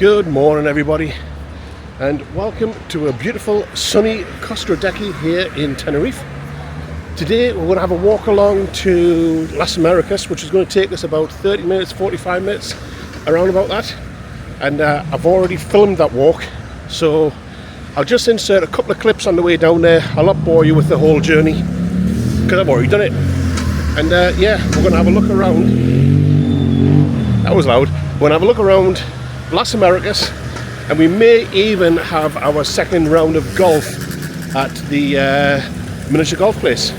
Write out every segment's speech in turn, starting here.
Good morning everybody, and welcome to a beautiful sunny Costa Decky here in Tenerife. Today we're going to have a walk along to Las Americas, which is going to take us about 30 minutes, 45 minutes, around about that. And I've already filmed that walk, so I'll just insert a couple of clips on the way down there. I'll not bore you with the whole journey because I've already done it. And yeah, we're going to have a look around. That was loud. We're going to have a look around Las Americas, and we may even have our second round of golf at the miniature golf place.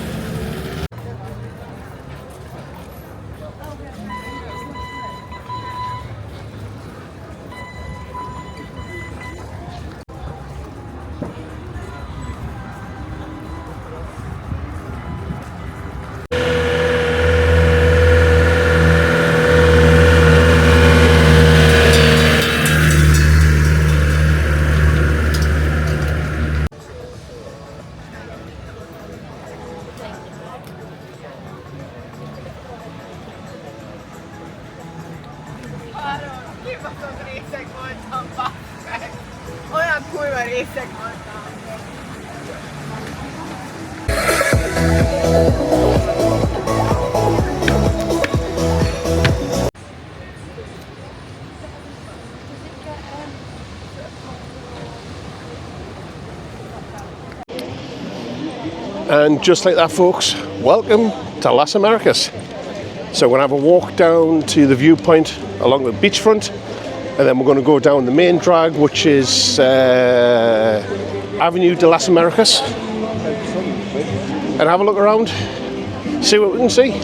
And just like that, folks, welcome to Las Americas. So we're going to have a walk down to the viewpoint along the beachfront, and then we're going to go down the main drag, which is Avenue de Las Americas, and have a look around, see what we can see.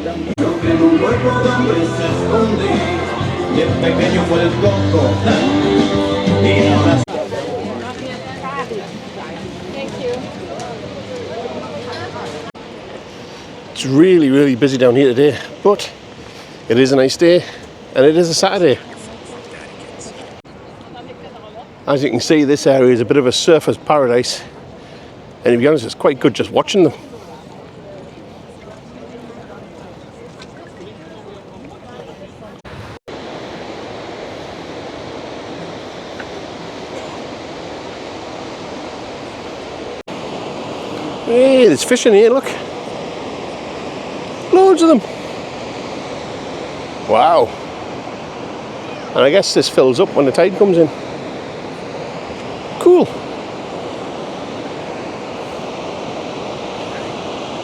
It's really busy down here today, but it is a nice day and it is a Saturday. As you can see, this area is a bit of a surfer's paradise, and to be honest, it's quite good just watching them. Hey, there's fish in here, look. Loads of them. Wow. And I guess this fills up when the tide comes in. Cool.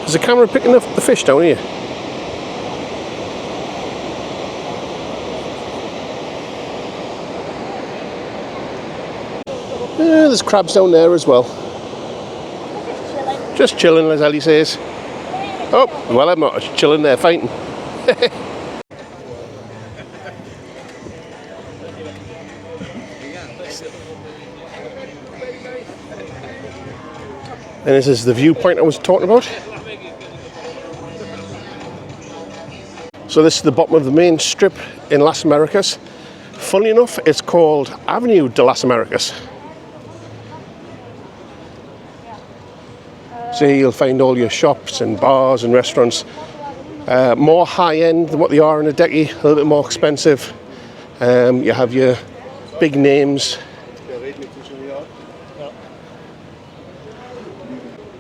There's a camera picking up the fish down here. There's crabs down there as well. Just chilling, as Ellie says. Oh, well, I'm not chilling there fainting. And this is the viewpoint I was talking about. So this is the bottom of the main strip in Las Americas. Funnily enough, it's called Avenue de Las Americas. So you'll find all your shops and bars and restaurants, more high-end than what they are in a Decky, a little bit more expensive. You have your big names.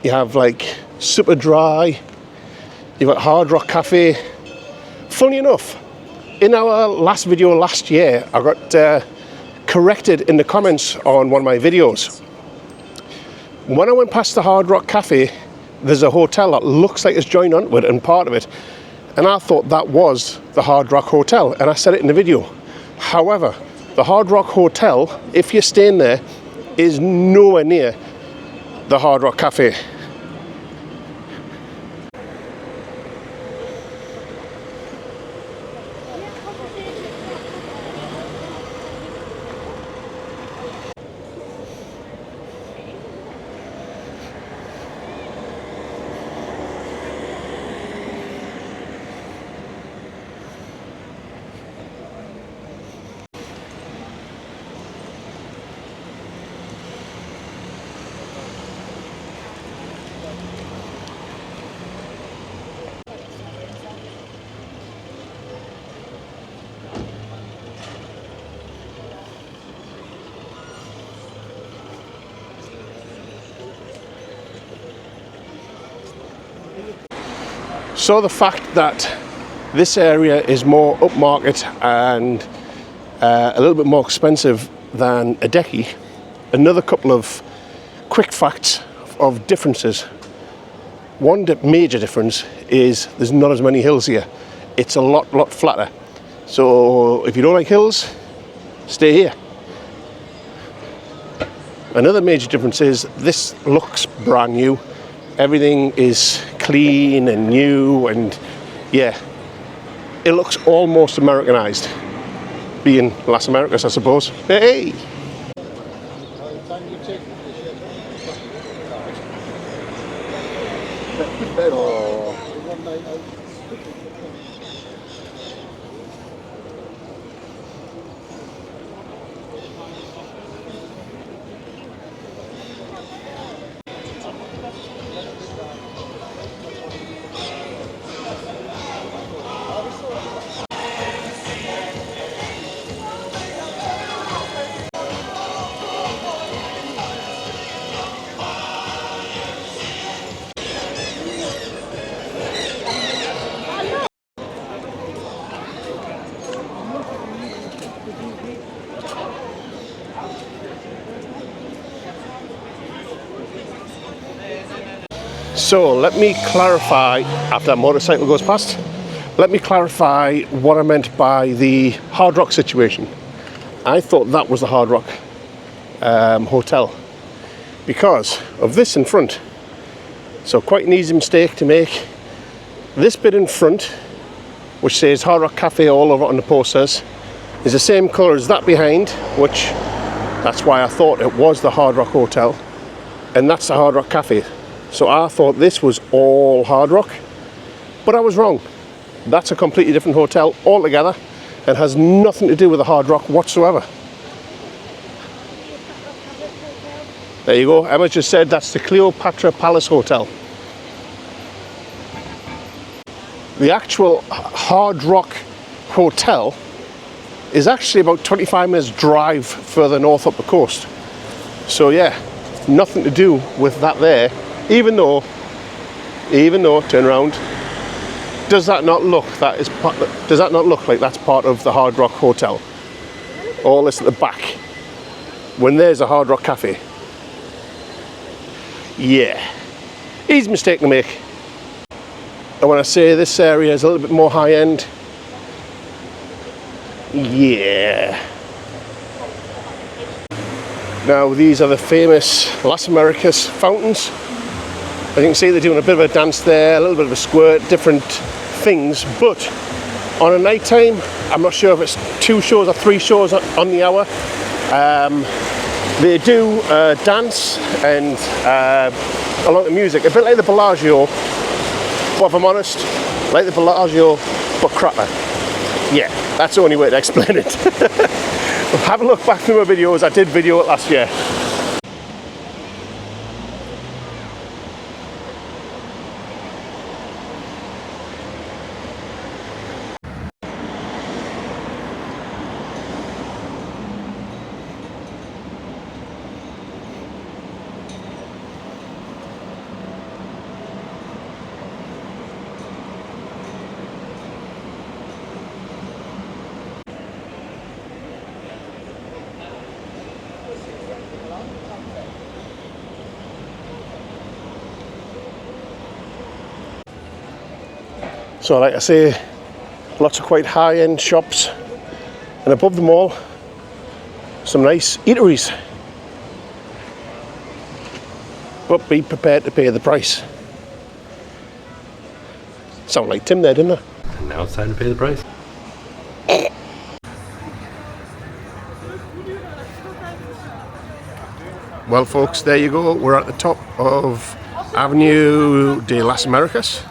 You have like Super Dry, you've got Hard Rock Cafe. Funny enough, in our last video last year, I got corrected in the comments on one of my videos. When I went past the Hard Rock Cafe, there's a hotel that looks like it's joined onto it and part of it. And I thought that was the Hard Rock Hotel, and I said it in the video. However, the Hard Rock Hotel, if you're staying there, is nowhere near the Hard Rock Cafe. So the fact that this area is more upmarket and a little bit more expensive than Adeje, another couple of quick facts of differences. One major difference is there's not as many hills here. It's a lot flatter. So if you don't like hills, stay here. Another major difference is this looks brand new. Everything is clean and new, and yeah, it looks almost Americanized, being Las Americas, I suppose. Hey! So let me clarify, after that motorcycle goes past, let me clarify what I meant by the Hard Rock situation. I thought that was the Hard Rock hotel because of this in front. So quite an easy mistake to make. This bit in front, which says Hard Rock Cafe all over on the posters, is the same colour as that behind, which that's why I thought it was the Hard Rock Hotel, and that's the Hard Rock Cafe. So I thought this was all Hard Rock, but I was wrong. That's a completely different hotel altogether and has nothing to do with the Hard Rock whatsoever. There you go, Emma just said that's the Cleopatra Palace Hotel. The actual Hard Rock Hotel is actually about 25 minutes drive further north up the coast. So yeah, nothing to do with that there. Even though, turn around, does that not look like that's part of the Hard Rock Hotel? All this at the back, when there's a Hard Rock Cafe. Yeah, easy mistake to make. And when I say this area is a little bit more high end, yeah. Now these are the famous Las Americas fountains. As you can see, they're doing a bit of a dance there, a little bit of a squirt, different things. But on a night time, I'm not sure if it's 2 shows or 3 shows on the hour. They do dance and a lot of music, a bit like the Bellagio. But if I'm honest, like the Bellagio, but crapper. Yeah, that's the only way to explain it. Have a look back through my videos. I did video it last year. So like I say, lots of quite high-end shops, and above them all, some nice eateries. But be prepared to pay the price. Sound like Tim there, didn't I? And now it's time to pay the price. Well folks, there you go. We're at the top of Avenue de las Americas.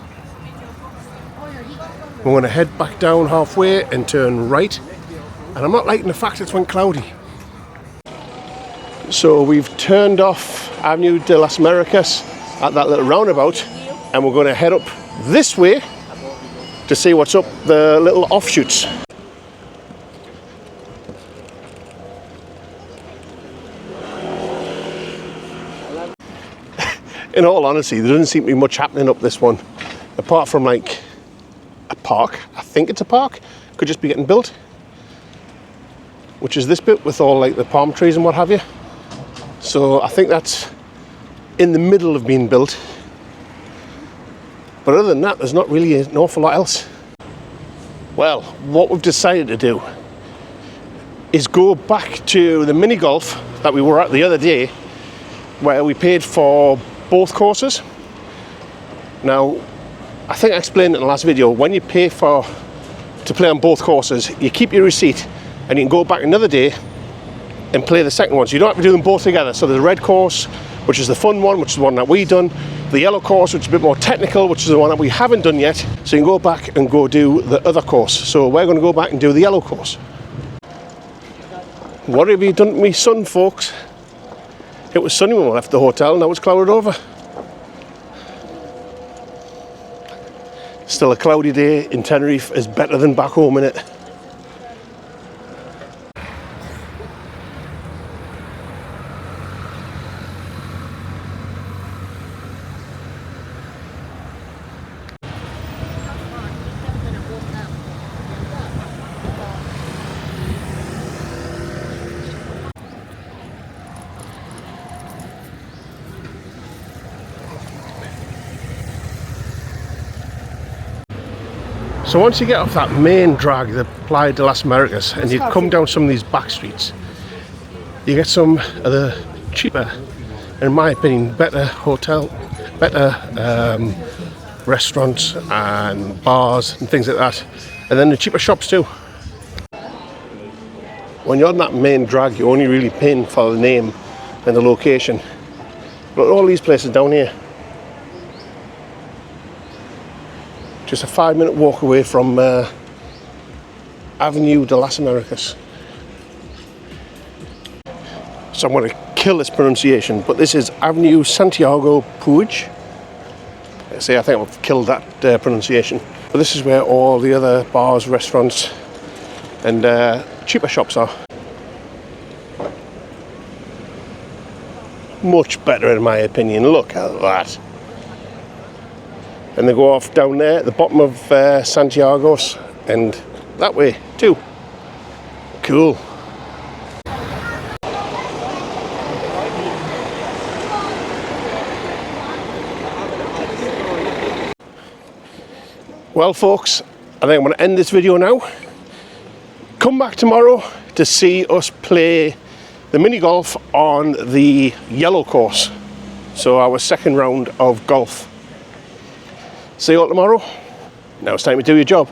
We're going to head back down halfway and turn right. And I'm not liking the fact it's went cloudy. So we've turned off Avenue de las Americas at that little roundabout, and we're going to head up this way to see what's up the little offshoots. In all honesty, there doesn't seem to be much happening up this one, apart from like a park. I think it's a park. Could just be getting built. Which is this bit with all like the palm trees and what have you. So I think that's in the middle of being built. But other than that, there's not really an awful lot else. Well, what we've decided to do is go back to the mini golf that we were at the other day, where we paid for both courses. Now, I think I explained in the last video, when you pay to play on both courses, you keep your receipt and you can go back another day and play the second one. So you don't have to do them both together. So there's the red course, which is the fun one, which is the one that we done. The yellow course, which is a bit more technical, which is the one that we haven't done yet. So you can go back and go do the other course. So we're going to go back and do the yellow course. What have you done to me sun, folks? It was sunny when we left the hotel, now it's clouded over. Still a cloudy day in Tenerife is better than back home, innit? So once you get off that main drag, the Playa de las Americas, and you come down some of these back streets, you get some of the cheaper, in my opinion, better restaurants and bars and things like that, and then the cheaper shops too. When you're on that main drag, you're only really paying for the name and the location. Look at all these places down here. Just a 5-minute walk away from Avenue de las Americas. So I'm going to kill this pronunciation, but this is Avenue Santiago Puig. I think I've killed that pronunciation. But this is where all the other bars, restaurants and cheaper shops are. Much better in my opinion, look at that. And they go off down there at the bottom of Santiago's and that way too. Cool. Well folks, I think I'm going to end this video now. Come back tomorrow to see us play the mini golf on the yellow course. So our second round of golf. See you all tomorrow. Now it's time to do your job.